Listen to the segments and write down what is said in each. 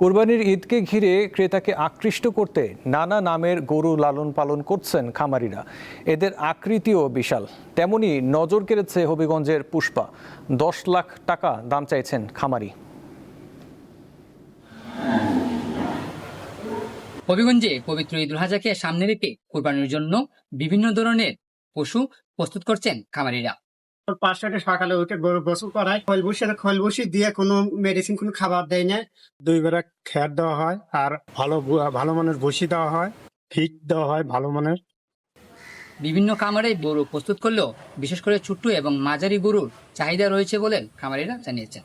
কোরবানির ঈদকে ঘিরে ক্রেতাকে আকৃষ্ট করতে নানা নামের গরু লালন পালন করছেন খামারিরা। এদের আকৃতিও বিশাল। তেমনি নজর কেড়েছে হবিগঞ্জের পুষ্পা। 10 লাখ টাকা দাম চাইছেন খামারি। হবিগঞ্জে পবিত্র ঈদুল আজহাকে সামনে রেখে কোরবানির জন্য বিভিন্ন ধরনের পশু প্রস্তুত করছেন খামারিরা। 5টায় সকালে উঠে গরু গোসল করায়, খৈল বসি দিয়ে কোনো মেডিসিন কোনো খাবার দেয় না। 2 বেলা খেয়ার দেওয়া হয়, আর ভালো মানের ভুসি দেওয়া হয়, ফিট দেওয়া হয় ভালো মানের। বিভিন্ন খামারে গরু প্রস্তুত করলেও বিশেষ করে ছোট্ট এবং মাঝারি গরুর চাহিদা রয়েছে বলে খামারিরা জানিয়েছেন।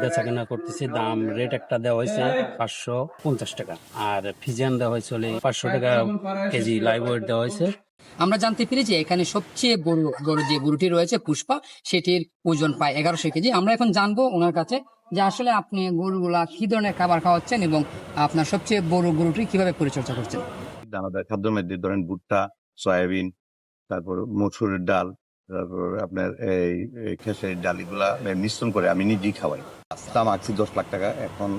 বেচা কেনা করতেছি, দাম রেট একটা দেওয়া হয়েছে 550 টাকা, আর ফিজিয়ান দেওয়া হয়েছে 500 টাকা কেজি, লাইভ ওয়েট দেওয়া হয়েছে। আমরা জানতে পেরেছি এখানে সবচেয়ে বড় যে গরুটি রয়েছে পুষ্পা, সেটির ওজন প্রায় 1100 কেজি। আমরা এখন জানবো ওনার কাছে যে আসলে আপনি গরুগুলা কি ধরনের খাবার খাওয়াচ্ছেন এবং আপনার সবচেয়ে বড় গরুটি কিভাবে পরিচর্যা করছেন। দানাদার খাদ্যের মধ্যে ধরেন ভুট্টা, সয়াবিন, তারপর মসুরের ডাল, তারপর আপনার এই খেসারির ডাল, এগুলা মিশ্রণ করে আমি নিজেই খাওয়াই। দাম আছি 10 লাখ টাকা। এখন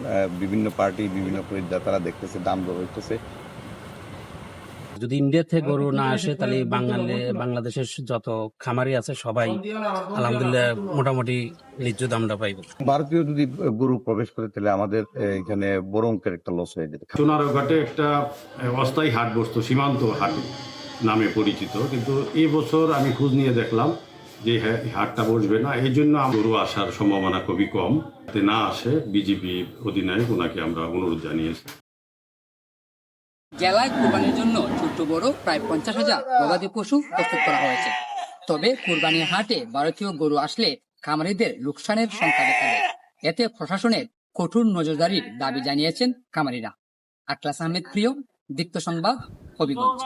বিভিন্ন পার্টি, বিভিন্ন খরিদ্দার দেখতেছে, দাম দর হইতেছে। যদি ইন্ডিয়া থেকে গরু না আসে তাহলে বাংলাদেশের যত খামারি আছে সবাই আলহামদুলিল্লাহ মোটামুটি ন্যায্য দামটা পাইব। ভারতীয় যদি গরু প্রবেশ করে তাহলে আমাদের এখানে বড় অঙ্কের একটা লস হয়ে যেতে পারে। সোনারঘাটে একটা অস্থায়ী হাট বসতো, সীমান্ত হাট নামে পরিচিত, কিন্তু এই বছর আমি খোঁজ নিয়ে দেখলাম যে হাটটা বসবে না। এই জন্য গরু আসার সম্ভাবনা খুবই কম। যাতে না আসে, বিজিবি অধিনায়ক ওনাকে আমরা অনুরোধ জানিয়েছি। জেলায় কোরবানির জন্য ছোট্ট বড় প্রায় 50,000 গবাদি পশু প্রস্তুত করা হয়েছে। তবে কোরবানির হাটে ভারতীয় গরু আসলে খামারিদের লোকসানের সংখ্যা দেখা দেয়। এতে প্রশাসনের কঠোর নজরদারির দাবি জানিয়েছেন খামারিরা। আকলাস আহমেদ প্রিয়, দীপ্ত সংবাদ, হবিগঞ্জ।